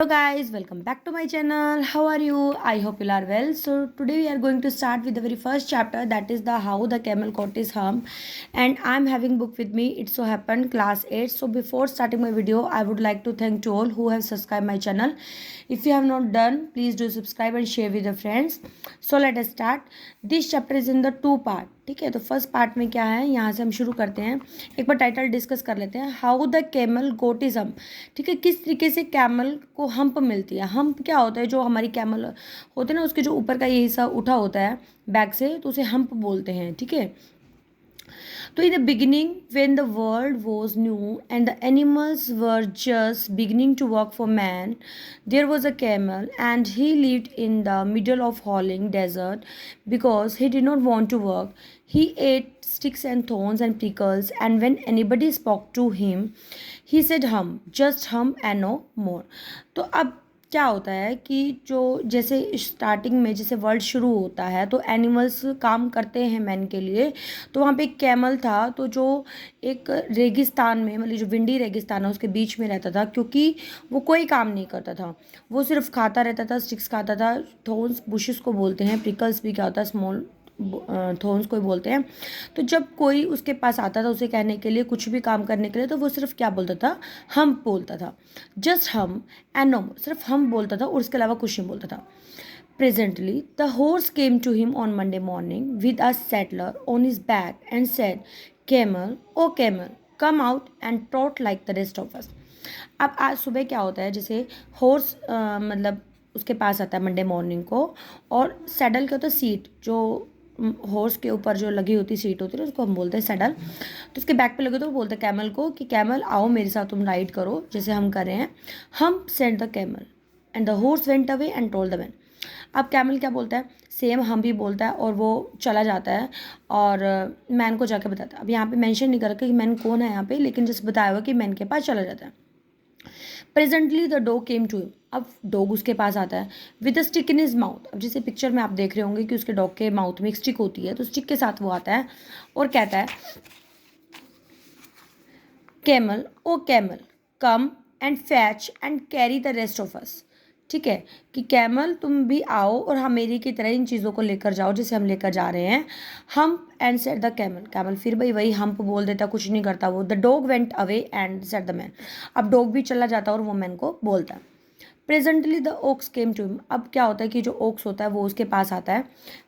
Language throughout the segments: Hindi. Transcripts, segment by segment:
Hello guys, welcome back to my channel. How are you? I hope you are well. So today we are going to start with the very first chapter, that is the how the camel caught his hump, and I'm having book with me. It so happened class 8. So before starting my video, I would like to thank to all who have subscribed my channel. If you have not done, please do subscribe and share with your friends. So let us start. This chapter is in the two part. ठीक है, तो फर्स्ट पार्ट में क्या है, यहाँ से हम शुरू करते हैं. एक बार टाइटल डिस्कस कर लेते हैं. How the camel got his hump. ठीक है, किस तरीके से कैमल को हम्प मिलती है. हम्प क्या होता है, जो हमारी कैमल होते हैं ना, उसके जो ऊपर का ये हिस्सा उठा होता है बैक से, तो उसे हम्प बोलते हैं. ठीक है, so in the beginning, when the world was new and the animals were just beginning to work for man, there was a camel and he lived in the middle of howling desert because he did not want to work. He ate sticks and thorns and prickles, and when anybody spoke to him, he said hum, just hum and no more. तो अब क्या होता है कि जो जैसे स्टार्टिंग में जैसे वर्ल्ड शुरू होता है तो एनिमल्स काम करते हैं मैन के लिए. तो वहाँ पे एक कैमल था, तो जो एक रेगिस्तान में, मतलब जो विंडी रेगिस्तान है उसके बीच में रहता था, क्योंकि वो कोई काम नहीं करता था. वो सिर्फ खाता रहता था, स्टिक्स खाता था. थोन्स बुशेस को बोलते हैं, प्रिकल्स भी क्या होता है, स्मॉल थोन्स को ही बोलते हैं. तो जब कोई उसके पास आता था उसे कहने के लिए, कुछ भी काम करने के लिए, तो वो सिर्फ क्या बोलता था, हम बोलता था. जस्ट हम एंड नो मोर, सिर्फ हम बोलता था और उसके अलावा कुछ नहीं बोलता था. Presently the horse came to him on Monday morning with a saddle on his back and said, camel O camel, come out and trot like the rest of us. अब आज सुबह क्या होता है, जैसे हॉर्स मतलब उसके पास आता है मंडे मॉर्निंग को, और सैडल क्या होता है, सीट, जो हॉर्स के ऊपर जो लगी होती सीट होती है उसको हम बोलते हैं सैडल. तो उसके बैक पे लगे तो वो बोलते हैं कैमल को कि कैमल आओ मेरे साथ, तुम राइड करो जैसे हम कर रहे हैं. हम said the camel and the horse went away and told the man. अब कैमल क्या बोलता है, सेम हम भी बोलता है, और वो चला जाता है और मैन को जाके बताता है. अब यहाँ पे मेंशन नहीं कर रखा कि मैन कौन है यहाँ पे, लेकिन जैसे बताया हुआ कि मैन के पास चला जाता है. Presently the dog came to him. अब डॉग उसके पास आता है with a stick in his mouth. अब जैसे पिक्चर में आप देख रहे होंगे कि उसके डॉग के माउथ में एक स्टिक होती है, तो स्टिक के साथ वो आता है और कहता है, camel O camel, come and fetch and carry the rest of us. ठीक है, कि कैमल तुम भी आओ और हम मेरी की तरह इन चीज़ों को लेकर जाओ जैसे हम लेकर जा रहे हैं. हम and said the camel, camel फिर भाई वही हम्प बोल देता, कुछ नहीं करता वो. The dog went away and said the man. अब डॉग भी चला जाता और वो मैन को बोलता है. Presently the ox came to him. अब क्या होता है कि जो ओक्स होता है वो उसके पास आता है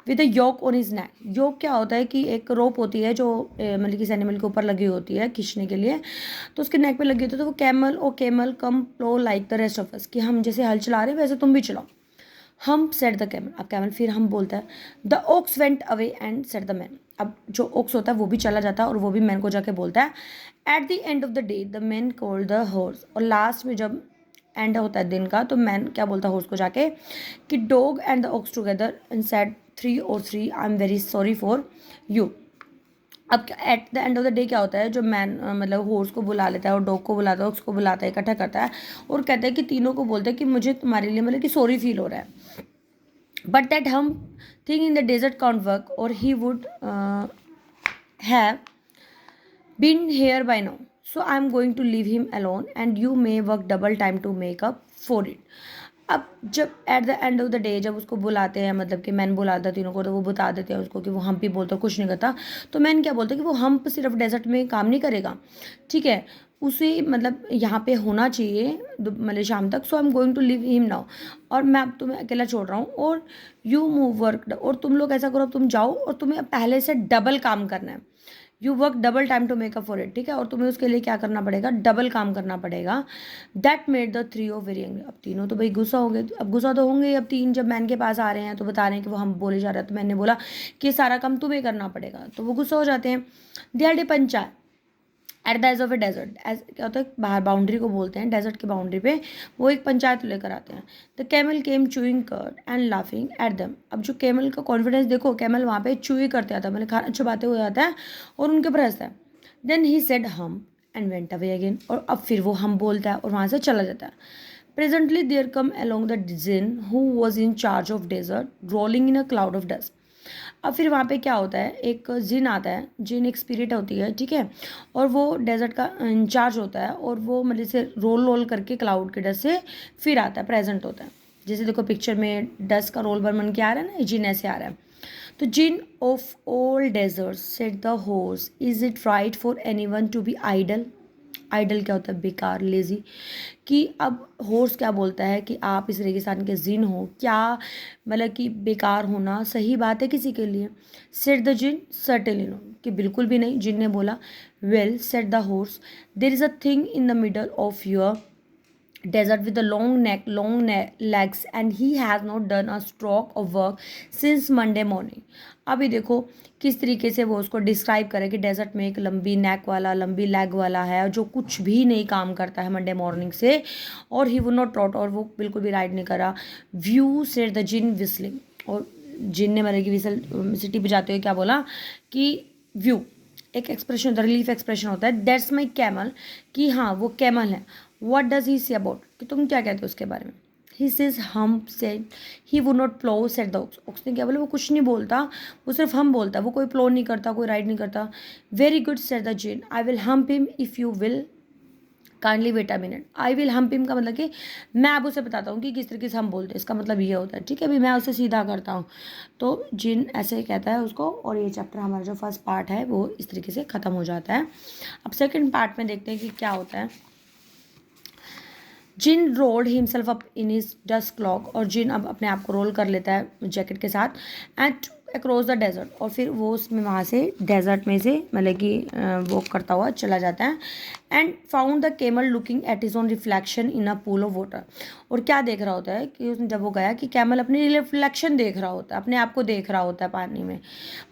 with a yoke on his neck. Yoke क्या होता है कि एक रोप होती है जो मतलब किसी एनिमल के ऊपर लगी होती है खींचने के लिए, तो उसके नेक पे लगी होती है. तो वो camel O camel come plough like the rest of us, कि हम जैसे हल चला रहे हैं वैसे तुम भी चलाओ. Humph said the camel. अब कैमल फिर हम बोलता है. The ox went away and said the man. अब जो ओक्स होता है वो भी चला जाता है और वो भी मैन को जाके बोलता है. Eight the end of the day the man called the horse. और लास्ट में जब एंड होता है दिन का, तो मैन क्या बोलता है हॉर्स को जाके कि dog and the ox together and said 3 I am very sorry for you. अब at the end of the day क्या होता है, जो मैन मतलब हॉर्स को बुला लेता है और डॉग को बुलाता है, ऑक्स को बुलाता है, इकट्ठा करता है और कहता है कि तीनों को बोलता है कि मुझे तुम्हारे लिए मतलब कि सॉरी फील हो रहा है. But that hump thing in the desert count work और he would have been here by now, so I am going to leave him alone and you may work double time to make up for it. अब जब eight the end of the day जब उसको बुलाते हैं, मतलब कि मैन बुलाता है तीनों को, तो वो बता देते हैं उसको कि वो हम्प ही बोलता है, कुछ नहीं करता. तो मैन क्या बोलता है कि वो हम्प सिर्फ डेजर्ट में काम नहीं करेगा. ठीक है, उसे मतलब यहाँ पे होना चाहिए मतलब शाम तक. So I am going to leave him now, और मैं अब तुम्हें अकेला छोड़ रहा हूँ. और यू मूव वर्क, और तुम लोग ऐसा करो, तुम जाओ और तुम्हें पहले से डबल काम करना है. You work double time to make up for it. ठीक है, और तुम्हें उसके लिए क्या करना पड़ेगा, डबल काम करना पड़ेगा. That made the three of very angry. अब तीनों तो भाई गुस्सा हो गए. अब गुस्सा तो होंगे. अब तीन जब मैन के पास आ रहे हैं तो बता रहे हैं कि वो हम बोले जा रहे हैं, तो मैंने बोला कि सारा काम तुम्हें करना पड़ेगा, तो वो गुस्सा हो जाते हैं. They held a panchayat at the edge of a desert. Edge क्या होता है, बाहर बाउंड्री को बोलते हैं, डेजर्ट की बाउंड्री पे वो एक पंचायत लेकर आते हैं. The camel came chewing cud and laughing at them. अब जो कैमल का कॉन्फिडेंस देखो, कैमल वहाँ पे चूई करते आता है, मतलब खाना छुपाते हुए आता है और उनके ऊपर हंसता है. देन ही सेड हम एंड वेंट अवे अगेन. और अब फिर वो हम बोलता है और वहाँ से चला जाता है. Presently there came along the djinn who was in charge of desert rolling in a cloud of dust. अब फिर वहाँ पे क्या होता है, एक जिन आता है, जिन एक स्पिरिट होती है, ठीक है, और वो डेजर्ट का इंचार्ज होता है, और वो मतलब से रोल रोल करके क्लाउड के डस्ट से फिर आता है, प्रेजेंट होता है। जैसे देखो पिक्चर में डस्ट का रोल बन के आ रहा है ना, जिन ऐसे आ रहा है। तो djinn of all desert said the horse, is it right for anyone to be idle. Idle क्या होता है, बेकार, लेजी। कि अब हॉर्स क्या बोलता है कि आप इस रेगिस्तान के जिन हो, क्या मतलब कि बेकार होना सही बात है किसी के लिए। Said the djinn certainly no, कि बिल्कुल भी नहीं। जिन ने बोला, well said the horse, there is a thing in the middle of your desert with a legs, and he has not done a stroke of work since Monday morning. अभी देखो किस तरीके से वो उसको डिस्क्राइब करे कि डेजर्ट में एक लंबी नेक वाला, लंबी लेग वाला है जो कुछ भी नहीं काम करता है मंडे मॉर्निंग से, और ही वो नॉट ट्रॉट, और वो बिल्कुल भी राइड नहीं करा। Whew said the djinn whistling, और जिन ने मतलब कि विसल सिटी बजाते हुए क्या बोला कि व्यू एक एक्सप्रेशन होता है, रिलीफ एक्सप्रेशन होता है, दैट्स माई कैमल, कि हाँ वो कैमल है। What does he say about, कि तुम क्या कहते हो उसके बारे में। He says humph said he would not plough said the ox, ox ने क्या बोला, वो कुछ नहीं बोलता, वो सिर्फ हम बोलता है, वो कोई प्लो नहीं करता, कोई राइड नहीं करता। Very good said the djinn, I will hump him if you will kindly wait a minute. I will hump him का मतलब कि मैं अब उसे बताता हूँ कि किस तरीके से हम बोलते हैं, इसका मतलब ये होता है, ठीक है। अभी मैं उसे सीधा करता हूँ, तो जिन ऐसे कहता है उसको, और ये चैप्टर हमारा जो फर्स्ट पार्ट है वो इस तरीके से ख़त्म हो जाता है। अब सेकेंड पार्ट में देखते हैं कि क्या होता है। Djinn rolled himself up in his dust cloak, और जिन अब अपने आप को रोल कर लेता है जैकेट के साथ, एंड अक्रॉस द डेजर्ट, और फिर वो उसमें वहाँ से डेजर्ट में से मतलब कि वो करता हुआ चला जाता है। And found the camel looking at his own reflection in a pool of water, और क्या देख रहा होता है कि उसने जब वो गया कि कैमल अपनी रिफ्लेक्शन देख रहा होता है, अपने आप को देख रहा होता है पानी में।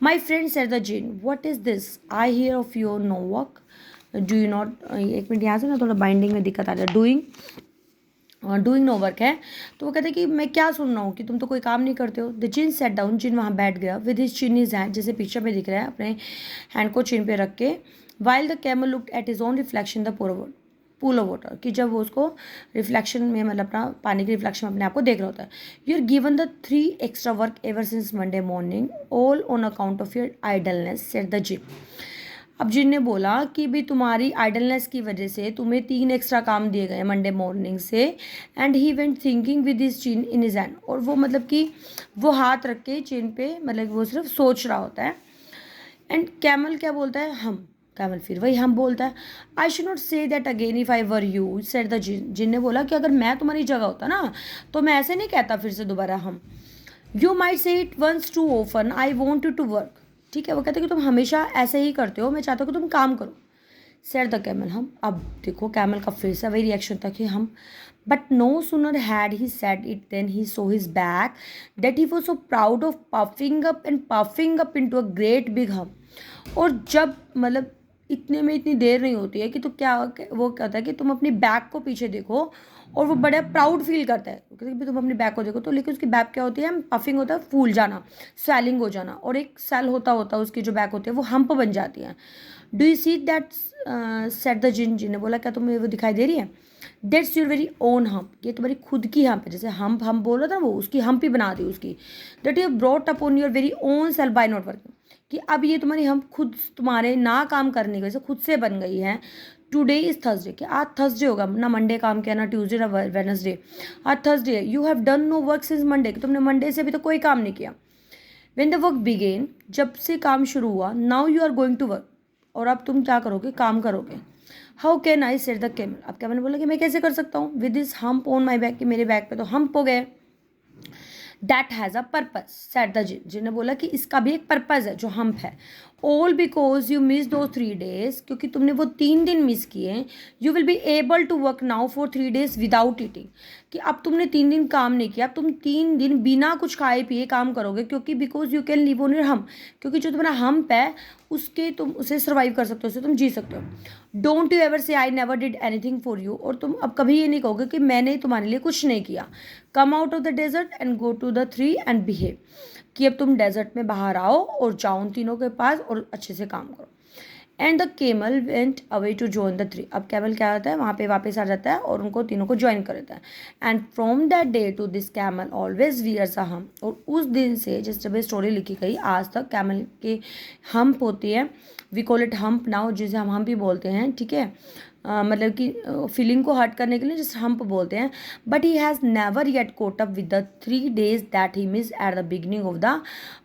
My friend said the djinn, what is this, I hear of your no work, do you not, एक मिनट यहाँ से ना थोड़ा बाइंडिंग में दिक्कत आ जाए, डूइंग नो वर्क है। तो वो कहते हैं कि मैं क्या सुन रहा हूँ कि तुम तो कोई काम नहीं करते हो। द जिन सेट डाउन, जिन वहाँ बैठ गया, with his chin is hand, जैसे पिक्चर में दिख रहा है, अपने हैंड को चिन पे रख के। While the camel looked at his own reflection the pool of water, कि जब वो उसको रिफ्लेक्शन में मतलब अपना पानी के रिफ्लेक्शन में अपने आप को देख रहा होता है। You are given the 3 extra work ever since Monday morning, all on account of your idleness, said the djinn. अब जिन ने बोला कि भी तुम्हारी आइडलनेस की वजह से तुम्हें 3 एक्स्ट्रा काम दिए गए मंडे मॉर्निंग से। And he went thinking with his chin in his hand, और वो मतलब कि वो हाथ रख के चिन पे मतलब वो सिर्फ सोच रहा होता है। एंड कैमल क्या बोलता है, हम। कैमल फिर वही हम बोलता है। I should not say that again if I were you, said the djinn. Djinn ने बोला कि अगर मैं तुम्हारी जगह होता ना तो मैं ऐसे नहीं कहता फिर से दोबारा हम। You might say it once too often, I want you to work, ठीक है। वो कहते हैं कि तुम हमेशा ऐसे ही करते हो, मैं चाहता हूँ कि तुम काम करो। सेड द कैमल, हम। अब देखो कैमल का फिर से वही रिएक्शन था कि humph. But no sooner had he said it than he saw his back that he was so proud of puffing up into a great big humph. और जब मतलब इतने में इतनी देर नहीं होती है कि तो क्या वो कहता है कि तुम अपनी बैक को पीछे देखो, और वो बड़ा प्राउड फील करता है क्योंकि तुम अपनी बैक को देखो। तो लेकिन उसकी बैक क्या होती है, पफिंग होता है, फूल जाना, स्वेलिंग हो जाना, और एक सेल होता होता उसकी जो बैक होती है वो हम्प बन जाती है। Do you see that, said the djinn. Djinn ने बोला क्या तुम्हें वो दिखाई दे रही है। That's your very own hump, ये तुम्हारी खुद की हम्प है। जैसे हम बोल रहा था वो उसकी हम्प ही बना दी उसकी। That you brought upon your very own self by not working, कि अब ये तुम्हारी हम खुद तुम्हारे ना काम करने की वजह से खुद से बन गई है। टुडे इज़ थर्सडे, कि आज थर्सडे होगा, ना मंडे काम किया, ना ट्यूसडे, ना वेनसडे, आज थर्सडे है। You have done no work since Monday, कि तुमने मंडे से अभी तो कोई काम नहीं किया। वेन द वर्क बिगेन, जब से काम शुरू हुआ, now you are going to work, और अब तुम क्या करोगे, काम करोगे। How can I said the camel, अब कैमल ने बोला कि मैं कैसे कर सकता हूँ। With this hump on my back, कि मेरे बैक पे तो हम्प हो गए। That has a purpose, said the djinn. Djinn ने बोला कि इसका भी एक पर्पज है जो हम्प है। ऑल बिकॉज यू मिस दो 3 days, क्योंकि तुमने वो 3 दिन मिस किए। You will be able to work now for 3 days without eating, कि अब तुमने 3 दिन काम नहीं किया, अब तुम 3 दिन बिना कुछ खाए पिए काम करोगे, क्योंकि because you can live on your हम, क्योंकि जो तुम्हारा हम्प है उसके तुम उसे सर्वाइव कर सकते हो, उससे तुम जी सकते हो। डोंट यू एवर से I never did anything for you, और तुम अब कभी ये नहीं कहोगे कि मैंने तुम्हारे लिए कुछ नहीं किया। Come out of the desert and go to the 3 and behave, कि अब तुम डेजर्ट में बाहर आओ और जाओ उन तीनों के पास और अच्छे से काम करो। And the camel went away to join the three. अब कैमल क्या होता है, वहाँ पे वापस आ जाता है और उनको तीनों को ज्वाइन कर देता है। And from that day to this camel always wears a humph. और उस दिन से जिस जब स्टोरी लिखी गई आज तक कैमल के हम्प होती है, we call it hump now, जिसे हम भी बोलते हैं, ठीक है। मतलब कि फीलिंग को हर्ट करने के लिए जिस हम्प बोलते हैं। But he has never yet caught up with the 3 days that he miss at the beginning of the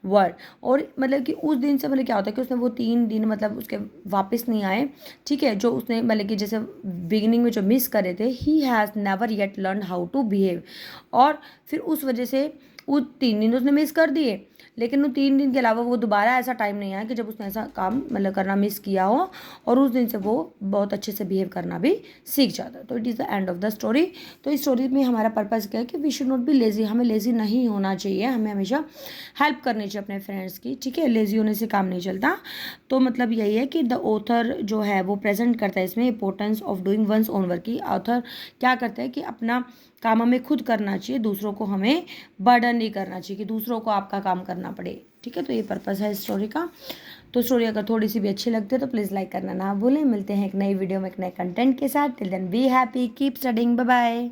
world. और मतलब कि उस दिन से मतलब क्या होता है कि उसने वो 3 दिन मतलब उसके वापस नहीं आए, ठीक है, जो उसने मतलब कि जैसे बिगिनिंग में जो मिस करे थे। He has never yet learn how to behave. और फिर उस वजह से वो 3 दिन उसने मिस कर दिए, लेकिन वो 3 दिन के अलावा वो दोबारा ऐसा टाइम नहीं आया कि जब उसने ऐसा काम मतलब करना मिस किया हो। और उस दिन से वो बहुत अच्छे से बिहेव करना भी सीख जाता है। तो it is the end of the story. तो इस स्टोरी में हमारा पर्पज़ क्या है कि we should not be lazy, हमें लेज़ी नहीं होना चाहिए, हमें हमेशा हेल्प करनी चाहिए अपने फ्रेंड्स की, ठीक है। लेज़ी होने से काम नहीं चलता। तो मतलब यही है कि द ऑथर जो है वो प्रेजेंट करता है इसमें importance of doing one's own work की। ऑथर क्या करता है कि अपना काम हमें खुद करना चाहिए, दूसरों को हमें बर्डन नहीं करना चाहिए कि दूसरों को आपका काम करना पड़े, ठीक है। तो ये पर्पज़ है इस स्टोरी का। तो स्टोरी अगर थोड़ी सी भी अच्छी लगती है तो प्लीज़ लाइक करना ना भूलें। मिलते हैं एक नई वीडियो में एक नए कंटेंट के साथ। Till then be happy, keep studying, bye bye.